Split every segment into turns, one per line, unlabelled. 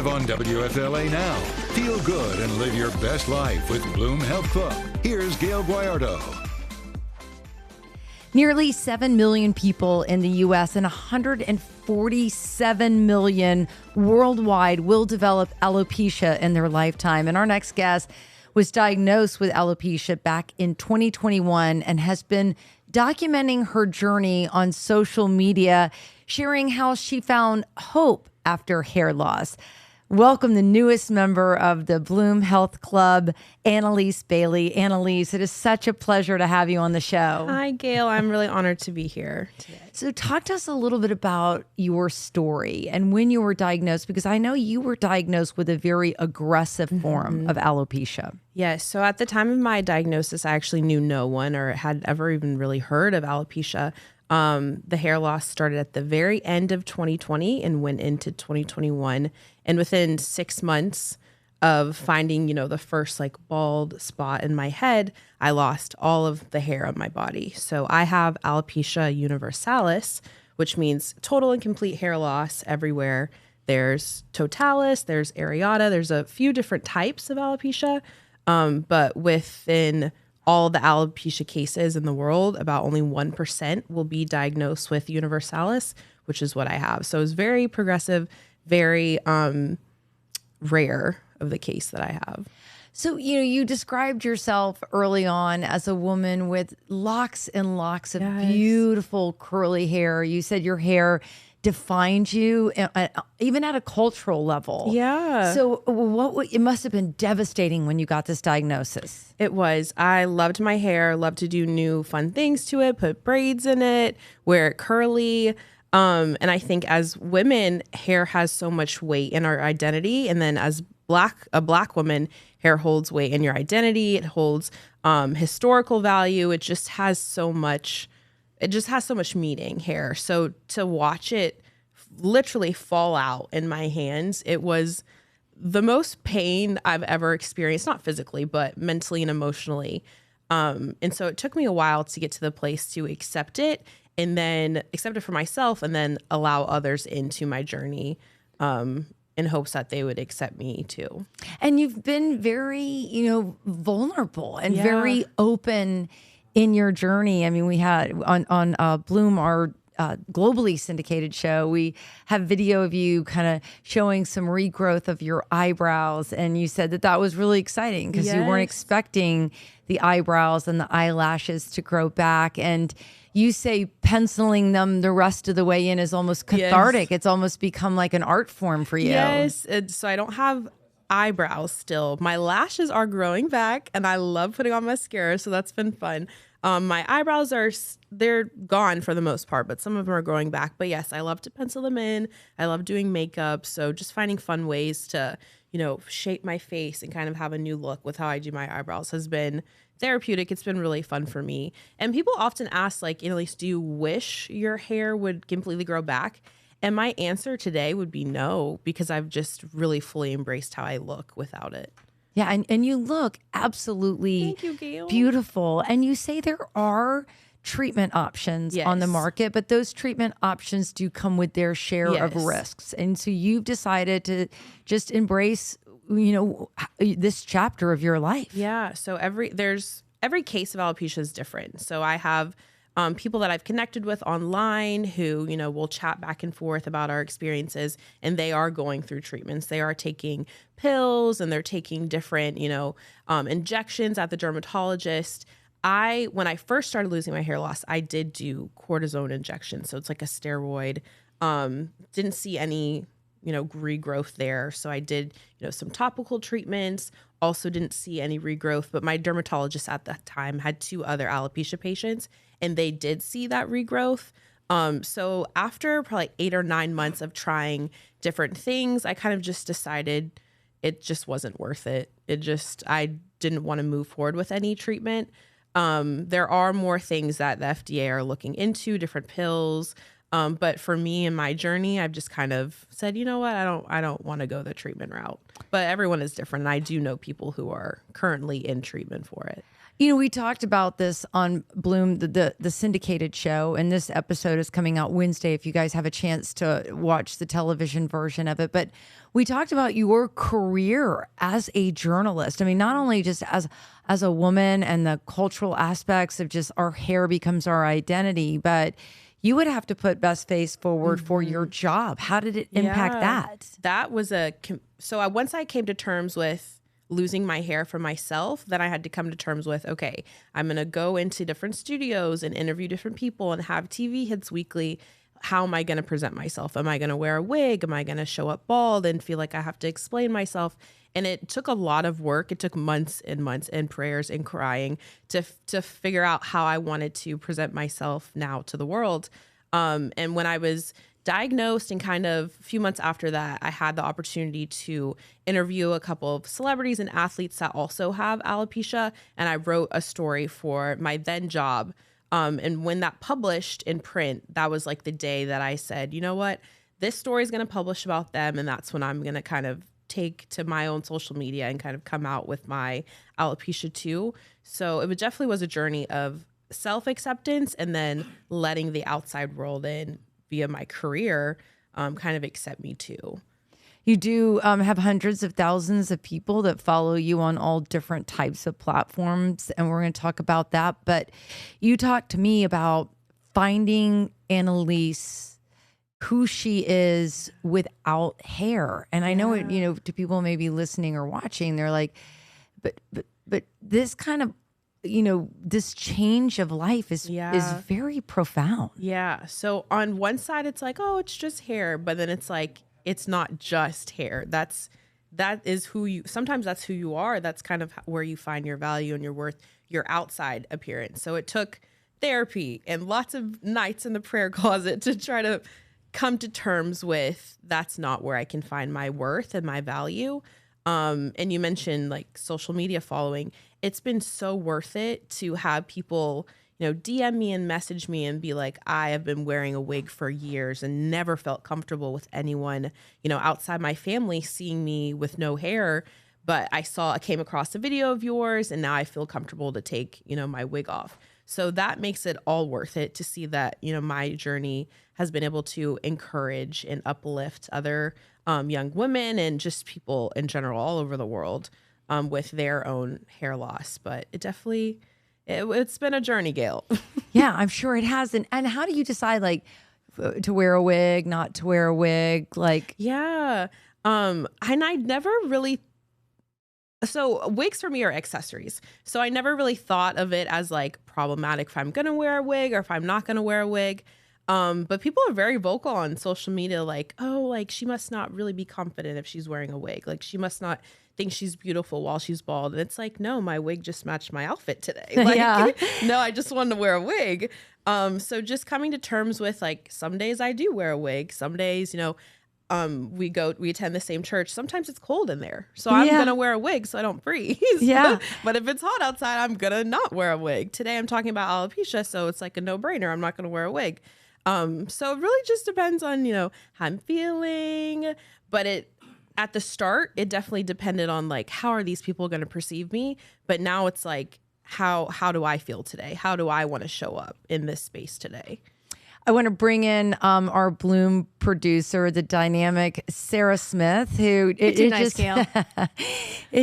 Live on WFLA Now. Feel good and live your best life with Bloom Health Club. Here's Gayle Guyardo.
Nearly 7 million people in the U.S. and 147 million worldwide will develop alopecia in their lifetime. And our next guest was diagnosed with alopecia back in 2021 and has been documenting her journey on social media, sharing how she found hope after hair loss. Welcome the newest member of the Bloom Health Club, Analis Bailey. Analis, it is such a pleasure to have you on the show.
Hi, Gayle. I'm really honored to be here today.
So talk to us a little bit about your story and when you were diagnosed, because I know you were diagnosed with a very aggressive form of alopecia.
Yes. So at the time of my diagnosis, I actually knew no one or had ever even really heard of alopecia. The hair loss started at the very end of 2020 and went into 2021. And within 6 months of finding, the first bald spot in my head, I lost all of the hair on my body. So I have Alopecia Universalis, which means total and complete hair loss everywhere. There's totalis, there's areata, there's a few different types of alopecia. But within all the alopecia cases in the world, about only 1% will be diagnosed with universalis, which is what I have. So it's very progressive, very rare of the case that I have.
So, you described yourself early on as a woman with locks and locks of beautiful curly hair. You said your hair defined you, even at a cultural level.
Yeah.
So it must have been devastating when you got this diagnosis.
It was. I loved my hair, loved to do new fun things to it, put braids in it, wear it curly. And I think as women, hair has so much weight in our identity. And then as a black woman, hair holds weight in your identity. It holds historical value. It just has so much meaning, hair. So to watch it literally fall out in my hands, it was the most pain I've ever experienced, not physically, but mentally and emotionally. And so it took me a while to get to the place to accept it, and then accept it for myself, and then allow others into my journey in hopes that they would accept me too.
And you've been very, vulnerable and very open in your journey. I mean, we had on Bloom, our globally syndicated show, we have video of you kind of showing some regrowth of your eyebrows. And you said that was really exciting because you weren't expecting the eyebrows and the eyelashes to grow back. And you say penciling them the rest of the way in is almost cathartic. It's almost become like an art form for you.
Yes. So I don't have eyebrows still. My lashes are growing back and I love putting on mascara. So that's been fun. My eyebrows they're gone for the most part, but some of them are growing back. But yes, I love to pencil them in. I love doing makeup. So just finding fun ways to, shape my face and kind of have a new look with how I do my eyebrows has been therapeutic. It's been really fun for me. And people often ask, Annalise, do you wish your hair would completely grow back? And my answer today would be no, because I've just really fully embraced how I look without it.
Yeah, and you look absolutely
Thank you, Gayle.
Beautiful. And you say there are treatment options on the market, but those treatment options do come with their share of risks. And so you've decided to just embrace, this chapter of your life.
Yeah. So every case of alopecia is different. So I have people that I've connected with online who, will chat back and forth about our experiences, and they are going through treatments. They are taking pills and they're taking different, injections at the dermatologist. When I first started losing my hair loss, I did do cortisone injections. So it's like a steroid. Didn't see any, regrowth there. So I did, some topical treatments. Also didn't see any regrowth, but my dermatologist at that time had 2 other alopecia patients, and they did see that regrowth. So after probably 8 or 9 months of trying different things, I kind of just decided it just wasn't worth it. I didn't want to move forward with any treatment. There are more things that the FDA are looking into, different pills. But for me and my journey, I've just kind of said, you know what, I don't want to go the treatment route. But everyone is different. And I do know people who are currently in treatment for it.
We talked about this on Bloom, the syndicated show, and this episode is coming out Wednesday if you guys have a chance to watch the television version of it. But we talked about your career as a journalist. I mean, not only just as a woman and the cultural aspects of just our hair becomes our identity, but you would have to put best face forward for your job. How did it impact that?
That was once I came to terms with losing my hair for myself, then I had to come to terms with, okay, I'm going to go into different studios and interview different people and have TV hits weekly. How am I going to present myself? Am I going to wear a wig? Am I going to show up bald and feel like I have to explain myself? And it took a lot of work. It took months and months and prayers and crying to figure out how I wanted to present myself now to the world. And when I was diagnosed and kind of a few months after that, I had the opportunity to interview a couple of celebrities and athletes that also have alopecia. And I wrote a story for my then job. And when that published in print, that was like the day that I said, you know what, this story is going to publish about them. And that's when I'm going to kind of take to my own social media and kind of come out with my alopecia too. So it definitely was a journey of self-acceptance and then letting the outside world in via my career kind of accept me too.
You do have hundreds of thousands of people that follow you on all different types of platforms, and we're going to talk about that. But you talked to me about finding Analis, who she is without hair. And I know, to people maybe listening or watching, they're like, but this kind of, this change of life is very profound.
Yeah. So on one side, it's like, oh, it's just hair. But then it's like, it's not just hair. That is sometimes that's who you are. That's kind of where you find your value and your worth, your outside appearance. So it took therapy and lots of nights in the prayer closet to try to come to terms with that's not where I can find my worth and my value. And you mentioned like social media following. It's been so worth it to have people, DM me and message me and be like, I have been wearing a wig for years and never felt comfortable with anyone, outside my family seeing me with no hair. But I came across a video of yours and now I feel comfortable to take, my wig off. So that makes it all worth it to see that, my journey has been able to encourage and uplift other young women and just people in general all over the world with their own hair loss. But it definitely, it's been a journey, Gayle.
Yeah, I'm sure it has. And how do you decide like to wear a wig, not to wear a wig? Like,
yeah. And I never really, so wigs for me are accessories. So I never really thought of it as like problematic if I'm going to wear a wig or if I'm not going to wear a wig. But people are very vocal on social media, like, oh, like she must not really be confident if she's wearing a wig. Like she must not think she's beautiful while she's bald. And it's like, no, my wig just matched my outfit today. Like, no, I just wanted to wear a wig. So just coming to terms with like, some days I do wear a wig. Some days, we attend the same church. Sometimes it's cold in there. So I'm going to wear a wig so I don't freeze.
Yeah.
But if it's hot outside, I'm going to not wear a wig. Today I'm talking about alopecia. So it's like a no-brainer. I'm not going to wear a wig. So it really just depends on, how I'm feeling, but at the start, it definitely depended on like, how are these people going to perceive me? But now it's like, how do I feel today? How do I want to show up in this space today?
I want to bring in our Bloom producer, the dynamic Sarah Smith, who it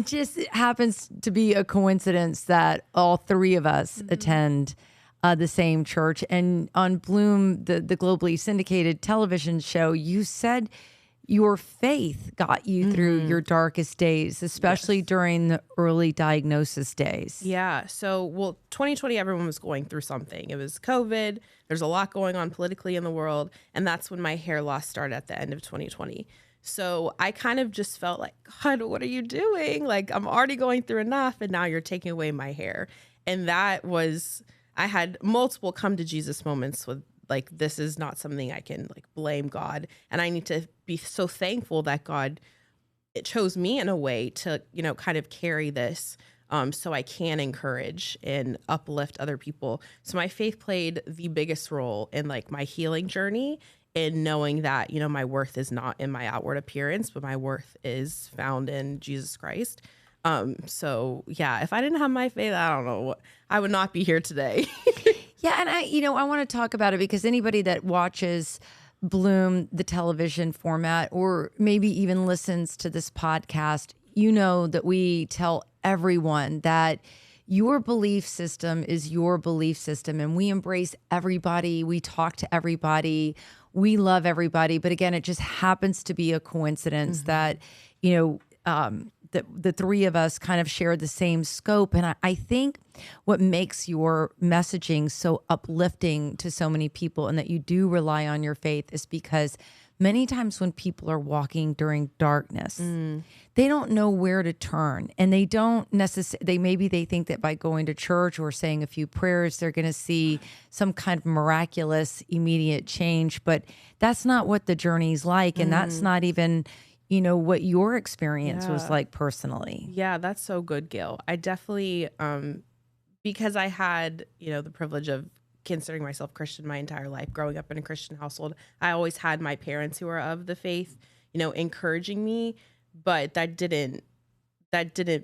just happens to be a coincidence that all three of us attend the same church. And on Bloom, the globally syndicated television show, you said your faith got you through your darkest days, especially during the early diagnosis days.
Yeah. So, 2020, everyone was going through something. It was COVID. There's a lot going on politically in the world. And that's when my hair loss started at the end of 2020. So I kind of just felt like, God, what are you doing? Like, I'm already going through enough and now you're taking away my hair. And I had multiple come to Jesus moments with like, this is not something I can like blame God. And I need to be so thankful that God chose me in a way to, kind of carry this so I can encourage and uplift other people. So my faith played the biggest role in like my healing journey and knowing that, my worth is not in my outward appearance, but my worth is found in Jesus Christ. So yeah, if I didn't have my faith, I don't know what, I would not be here today.
Yeah, and I want to talk about it because anybody that watches Bloom, the television format, or maybe even listens to this podcast, you know that we tell everyone that your belief system is your belief system, and we embrace everybody. We talk to everybody. We love everybody. But again, it just happens to be a coincidence that, the three of us kind of share the same scope. And I think what makes your messaging so uplifting to so many people and that you do rely on your faith is because many times when people are walking during darkness, they don't know where to turn, and they don't necessarily, maybe they think that by going to church or saying a few prayers, they're going to see some kind of miraculous immediate change. But that's not what the journey's like. And that's not even, what your experience was like personally.
Yeah, that's so good, Gayle. I definitely, because I had, the privilege of considering myself Christian my entire life, growing up in a Christian household, I always had my parents who are of the faith, encouraging me, but that didn't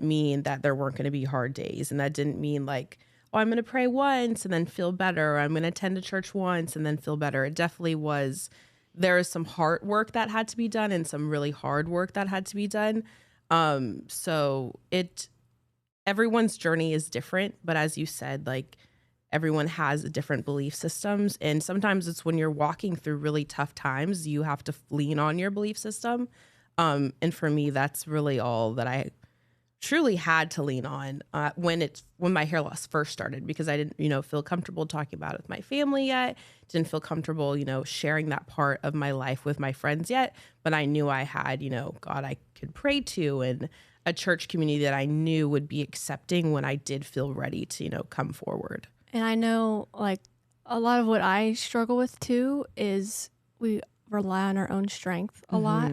mean that there weren't going to be hard days. And that didn't mean like, oh, I'm going to pray once and then feel better. Or I'm going to attend a church once and then feel better. It definitely was. There is some hard work that had to be done and some really hard work that had to be done. So everyone's journey is different, but as you said, like everyone has different belief systems. And sometimes it's when you're walking through really tough times, you have to lean on your belief system. And for me, that's really all that I truly had to lean on when my hair loss first started, because I didn't, feel comfortable talking about it with my family yet. Didn't feel comfortable, sharing that part of my life with my friends yet. But I knew I had, God I could pray to, and a church community that I knew would be accepting when I did feel ready to, come forward.
And I know like a lot of what I struggle with too is we rely on our own strength a lot.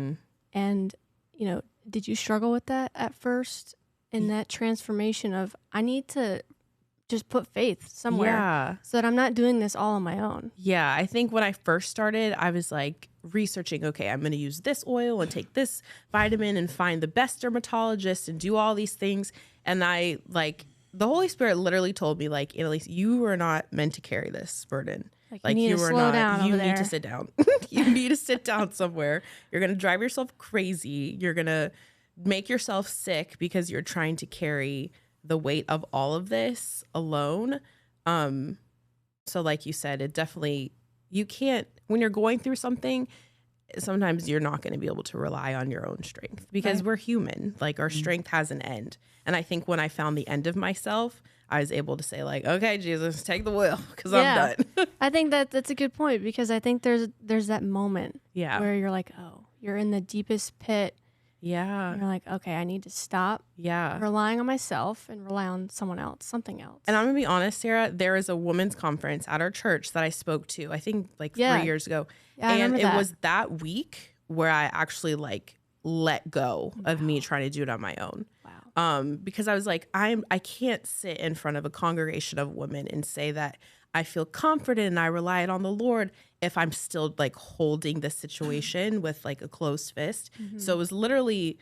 And, did you struggle with that at first? In that transformation of, I need to just put faith somewhere so that I'm not doing this all on my own.
Yeah, I think when I first started, I was like researching, okay, I'm going to use this oil and take this vitamin and find the best dermatologist and do all these things. And I the Holy Spirit literally told me like, Analis, you are not meant to carry this burden.
Like you need
to sit down. You need to sit down somewhere. You're going to drive yourself crazy. You're going to make yourself sick because you're trying to carry the weight of all of this alone. So like you said, it definitely, you can't, when you're going through something, sometimes you're not going to be able to rely on your own strength because we're human. Like our strength has an end. And I think when I found the end of myself, I was able to say like, okay, Jesus, take the wheel because I'm done.
I think that's a good point, because I think there's that moment where you're like, oh, you're in the deepest pit.
Yeah.
And you're like, okay, I need to stop relying on myself and rely on someone else, something else.
And I'm going to be honest, Sarah, there is a women's conference at our church that I spoke to, I think like 3 years ago.
Yeah,
and it was that week where I actually like let go of me trying to do it on my own.
Wow.
Because I was like, I can't sit in front of a congregation of women and say that I feel confident and I rely on the Lord if I'm still like holding the situation with like a closed fist. So it was literally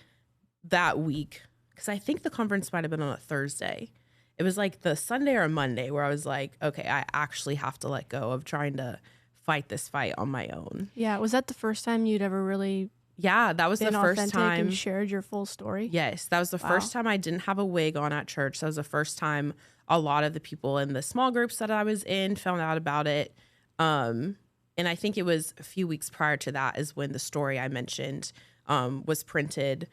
that week, because I think the conference might have been on a Thursday. It was like the Sunday or Monday where I was like, okay, I actually have to let go of trying to fight this fight on my own.
Yeah. Was that the first time you'd ever really
that was the first time
and shared your full story?
Yes, that was the first time I didn't have a wig on at church. That was the first time a lot of the people in the small groups that I was in found out about it. And I think it was a few weeks prior to that is when the story I mentioned was printed.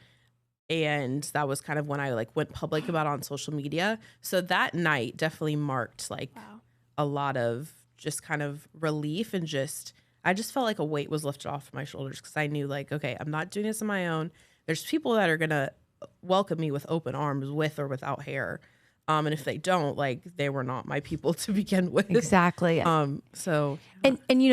And that was kind of when I like went public about it on social media. So that night definitely marked like a lot of just kind of relief, and I just felt like a weight was lifted off my shoulders, because I knew like, okay, I'm not doing this on my own. There's people that are going to welcome me with open arms, with or without hair. And if they don't, like, they were not my people to begin with.
Exactly.
So,
and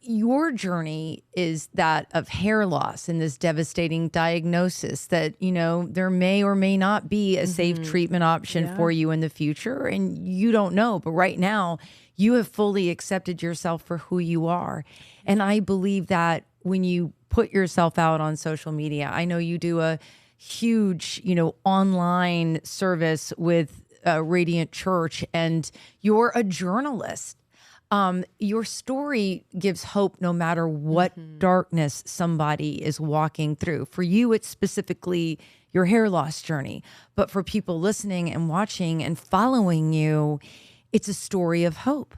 your journey is that of hair loss and this devastating diagnosis that, there may or may not be a safe treatment option for you in the future. And you don't know. But right now, you have fully accepted yourself for who you are. And I believe that when you put yourself out on social media, I know you do a huge, online service with Radiant Church, and you're a journalist. Your story gives hope no matter what darkness somebody is walking through. For you, it's specifically your hair loss journey. But for people listening and watching and following you, it's a story of hope.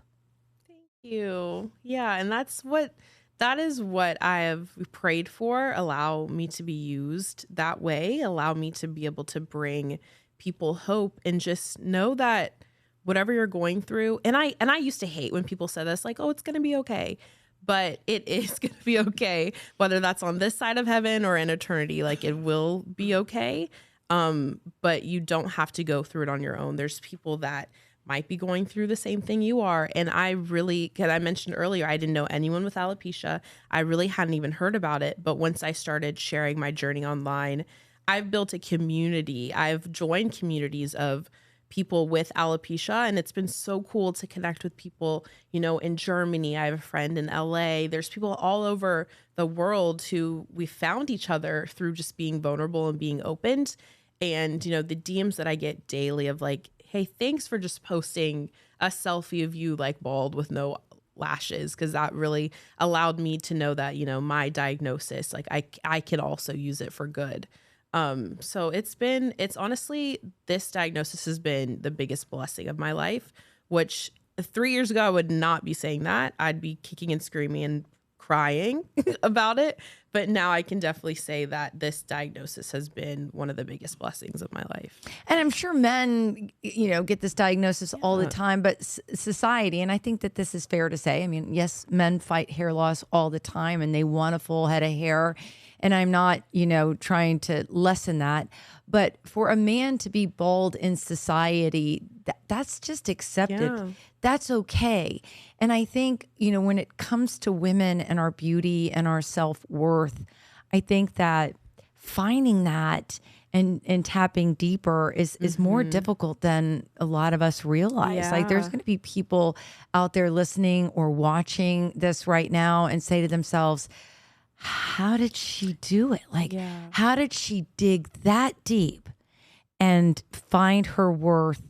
Thank you. Yeah, and that is what I have prayed for. Allow me to be used that way. Allow me to be able to bring people hope, and just know that whatever you're going through, and I used to hate when people said this, like, oh, it's going to be okay. But it is going to be okay, whether that's on this side of heaven or in eternity. Like, it will be okay. But you don't have to go through it on your own. There's people that might be going through the same thing you are. And because I mentioned earlier, I didn't know anyone with alopecia. I really hadn't even heard about it. But once I started sharing my journey online, I've built a community. I've joined communities of people with alopecia, and it's been so cool to connect with people, in Germany. I have a friend in LA. There's people all over the world who we found each other through just being vulnerable and being opened. And, the DMs that I get daily of like, hey, thanks for just posting a selfie of you like bald with no lashes, because that really allowed me to know that, my diagnosis, like I can also use it for good. So it's honestly, this diagnosis has been the biggest blessing of my life, which 3 years ago, I would not be saying that. I'd be kicking and screaming and crying about it. But now I can definitely say that this diagnosis has been one of the biggest blessings of my life.
And I'm sure men, get this diagnosis all the time, but society, and I think that this is fair to say, I mean, yes, men fight hair loss all the time and they want a full head of hair. And I'm not, trying to lessen that. But for a man to be bald in society, that's just accepted. Yeah. That's okay. And I think, when it comes to women and our beauty and our self-worth, I think that finding that and tapping deeper is more difficult than a lot of us realize. Yeah. Like, there's going to be people out there listening or watching this right now and say to themselves, how did she do it? Like, how did she dig that deep and find her worth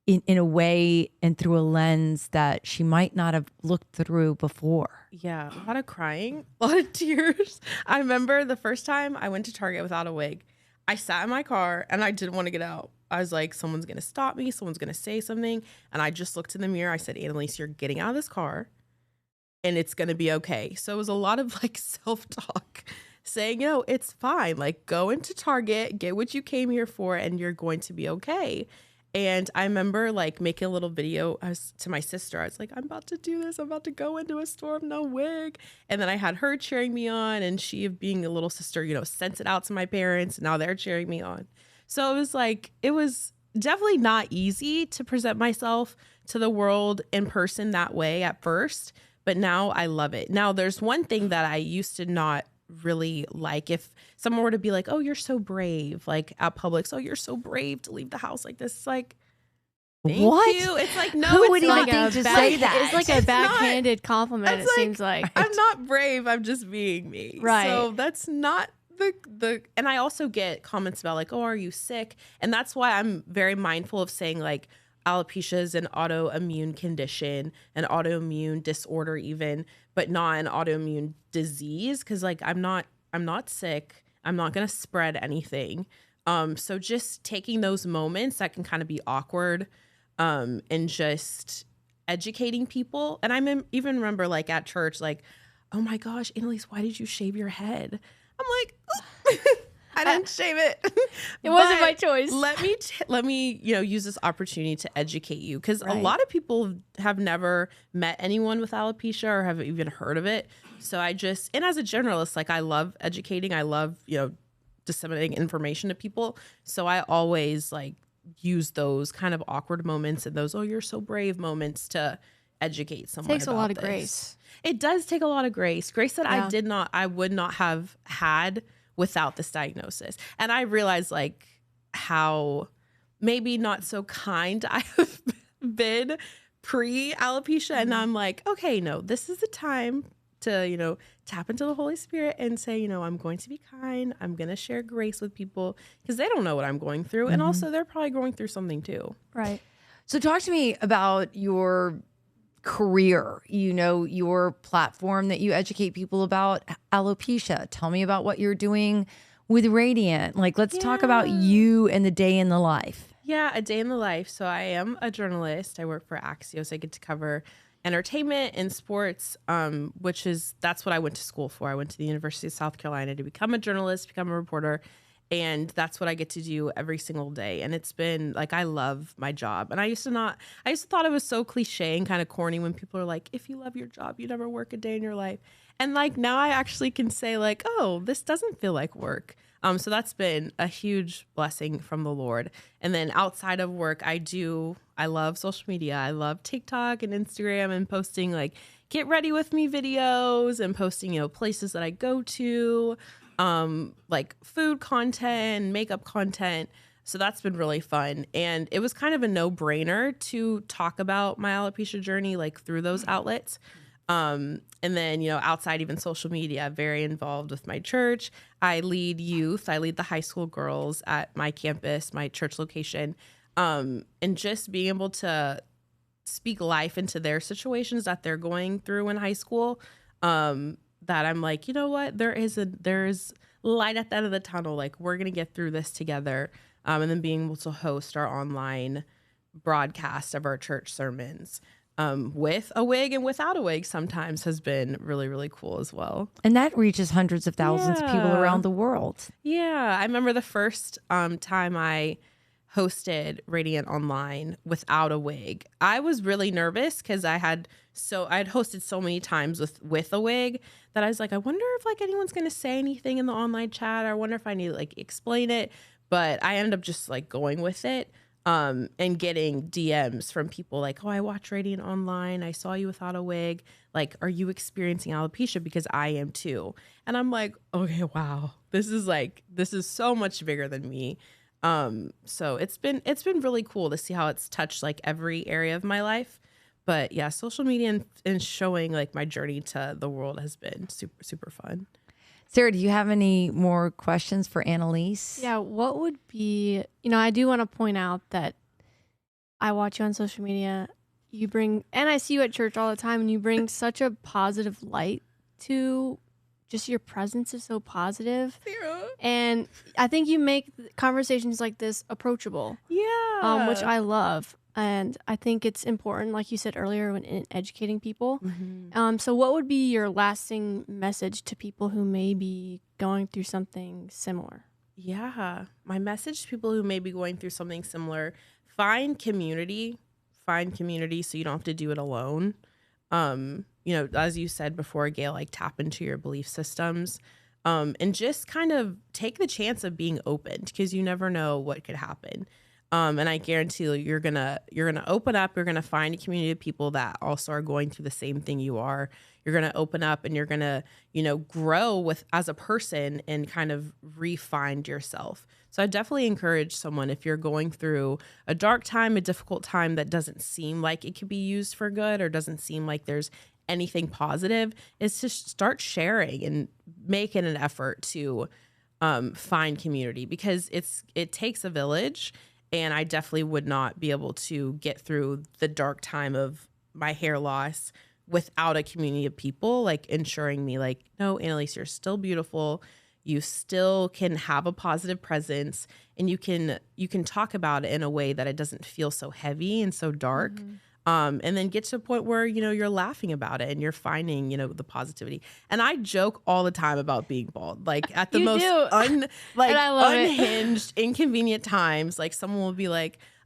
in a way and through a lens that she might not have looked through before?
Yeah, a lot of crying, a lot of tears. I remember the first time I went to Target without a wig, I sat in my car and I didn't want to get out. I was like, someone's going to stop me. Someone's going to say something. And I just looked in the mirror. I said, Analis, you're getting out of this car. And it's going to be okay. So it was a lot of like self-talk saying, it's fine. Like, go into Target, get what you came here for, and you're going to be okay. And I remember like making a little video to my sister. I was like, I'm about to do this. I'm about to go into a store with no wig. And then I had her cheering me on, and she, being a little sister, sent it out to my parents. And now they're cheering me on. So it was definitely not easy to present myself to the world in person that way at first. But now I love it. Now, there's one thing that I used to not really like. If someone were to be like, oh, you're so brave, like at Publix, oh, you're so brave to leave the house like this. It's like, thank you. It's like, no,
who
it's
would
not.
even think to say that?
It's like a backhanded compliment, it seems like.
I'm not brave. I'm just being me.
Right.
So that's not and I also get comments about like, oh, are you sick? And that's why I'm very mindful of saying like, alopecia is an autoimmune condition, an autoimmune disorder even, but not an autoimmune disease. Cause like, I'm not sick. I'm not going to spread anything. So just taking those moments that can kind of be awkward, and just educating people. And I even remember like at church, like, oh my gosh, Analis, why did you shave your head? I'm like, I didn't shave it.
It wasn't my choice.
Let me, use this opportunity to educate you, because a lot of people have never met anyone with alopecia or have even heard of it. So and as a generalist, like, I love educating. I love, disseminating information to people. So I always like use those kind of awkward moments and those, oh, you're so brave moments to educate someone.
It takes a lot of grace.
It does take a lot of grace that I would not have had without this diagnosis. And I realized like how maybe not so kind I have been pre-alopecia. And I'm like, okay, no, this is the time to, tap into the Holy Spirit and say, I'm going to be kind. I'm going to share grace with people because they don't know what I'm going through. And also they're probably going through something too.
Right.
So talk to me about your career, your platform that you educate people about alopecia. Tell me about what you're doing with Radiant. Let's talk about you and the day in the life.
Yeah, a day in the life. So I am a journalist. I work for Axios. I get to cover entertainment and sports, that's what I went to school for. I went to the University of South Carolina to become a journalist, become a reporter. And that's what I get to do every single day. And it's been I love my job. And I used to thought it was so cliche and kind of corny when people are like, if you love your job, you never work a day in your life. And now I actually can say oh, this doesn't feel like work. So that's been a huge blessing from the Lord. And then outside of work, I love social media. I love TikTok and Instagram and posting get ready with me videos and posting, places that I go to. Food content, makeup content. So that's been really fun. And it was kind of a no-brainer to talk about my alopecia journey, through those outlets. And then, outside even social media, very involved with my church. I lead youth. I lead the high school girls at my campus, my church location. And just being able to speak life into their situations that they're going through in high school, that I'm you know what, there's light at the end of the tunnel. We're going to get through this together. And then being able to host our online broadcast of our church sermons, with a wig and without a wig sometimes has been really, really cool as well.
And that reaches hundreds of thousands of people around the world.
Yeah. I remember the first time I hosted Radiant Online without a wig. I was really nervous because I'd hosted so many times with a wig that I was I wonder if anyone's going to say anything in the online chat, or I wonder if I need to explain it. But I ended up just going with it, and getting DMs from people oh, I watch Radiant Online. I saw you without a wig. Are you experiencing alopecia? Because I am too. And I'm okay, wow, this is so much bigger than me. So it's been really cool to see how it's touched every area of my life. But yeah, social media and showing my journey to the world has been super, super fun.
Sarah, do you have any more questions for Analis?
Yeah, what would be, I do want to point out that I watch you on social media. And I see you at church all the time, and you bring such a positive light to just your presence is so positive.
Sarah.
And I think you make conversations like this approachable.
Yeah.
Which I love. And I think it's important, like you said earlier, in educating people.
Mm-hmm.
So what would be your lasting message to people who may be going through something similar?
Yeah. My message to people who may be going through something similar, find community so you don't have to do it alone. As you said before, Gayle, tap into your belief systems, and just kind of take the chance of being open, because you never know what could happen. And I guarantee you're gonna open up. You're gonna find a community of people that also are going through the same thing you are. You're gonna open up, and you're gonna, grow as a person and kind of re-find yourself. So I definitely encourage someone, if you're going through a dark time, a difficult time that doesn't seem like it could be used for good, or doesn't seem like there's anything positive, is to start sharing and making an effort to find community, because it takes a village. And I definitely would not be able to get through the dark time of my hair loss without a community of people ensuring me no, Analis, you're still beautiful. You still can have a positive presence, and you can talk about it in a way that it doesn't feel so heavy and so dark. Mm-hmm. And then get to a point where, you're laughing about it and you're finding, the positivity. And I joke all the time about being bald, at the most unhinged, inconvenient times. Someone will be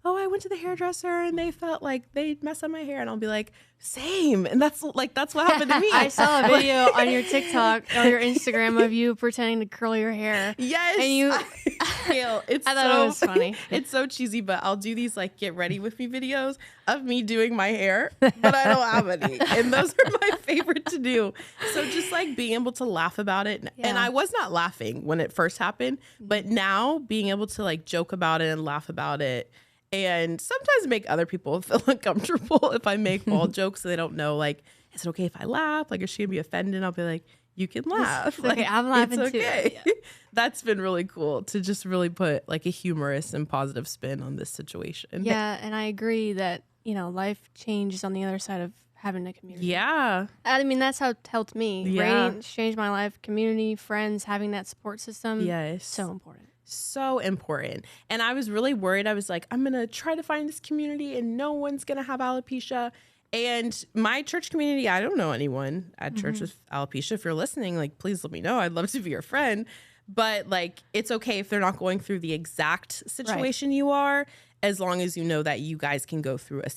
oh, I went to the hairdresser and they felt they messed up my hair. And I'll be same. And that's what happened to me.
I saw a video on your TikTok or your Instagram of you pretending to curl your hair.
Yes.
And you,
I
thought it was funny.
It's so cheesy, but I'll do these get ready with me videos of me doing my hair, but I don't have any. And those are my favorite to do. So just being able to laugh about it. Yeah. And I was not laughing when it first happened, but now being able to joke about it and laugh about it. And sometimes make other people feel uncomfortable if I make bald jokes so they don't know, hey, is it okay if I laugh? Like, is she gonna be offended? I'll be like, you can laugh.
It's okay, I'm laughing
it's
too.
okay.
Yeah.
That's been really cool to just really put like a humorous and positive spin on this situation.
Yeah, and I agree that, life changes on the other side of having a community.
Yeah.
I mean, that's how it helped me.
Yeah.
Radiance changed my life. Community, friends, having that support system.
Yes.
So important.
So important. And I was really worried. I was like, I'm going to try to find this community and no one's going to have alopecia. And my church community, I don't know anyone at church with alopecia. If you're listening, like, please let me know. I'd love to be your friend. But like, it's okay if they're not going through the exact situation you are, as long as you know that you guys can go through a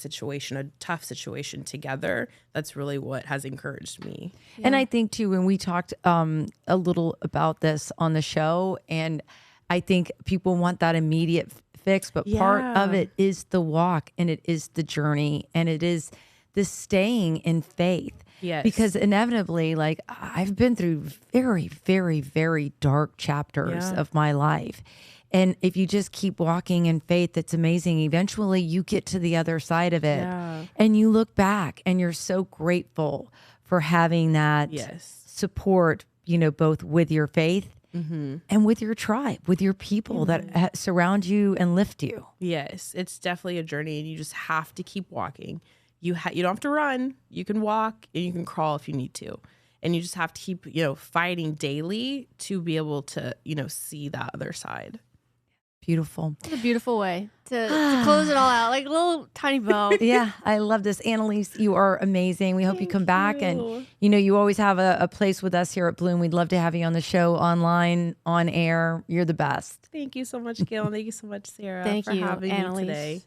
tough situation together. That's really what has encouraged me.
Yeah. And I think too, when we talked a little about this on the show, and I think people want that immediate fix, but part of it is the walk, and it is the journey, and it is the staying in faith.
Yes.
Because inevitably, like, I've been through very, very, very dark chapters of my life. And if you just keep walking in faith, it's amazing. Eventually you get to the other side of it and you look back and you're so grateful for having that support, both with your faith and with your tribe, with your people that surround you and lift you.
Yes, it's definitely a journey, and you just have to keep walking. You don't have to run. You can walk and you can crawl if you need to. And you just have to keep, fighting daily to be able to, see that other side.
Beautiful.
It's a beautiful way to close it all out, like a little tiny bow.
Yeah, I love this. Analis, you are amazing. We hope you come back. And, you always have a place with us here at Bloom. We'd love to have you on the show, online, on air. You're the best.
Thank you so much, Gayle. And thank you so much, Sarah,
Thank
for
you,
having
Analis.
me today.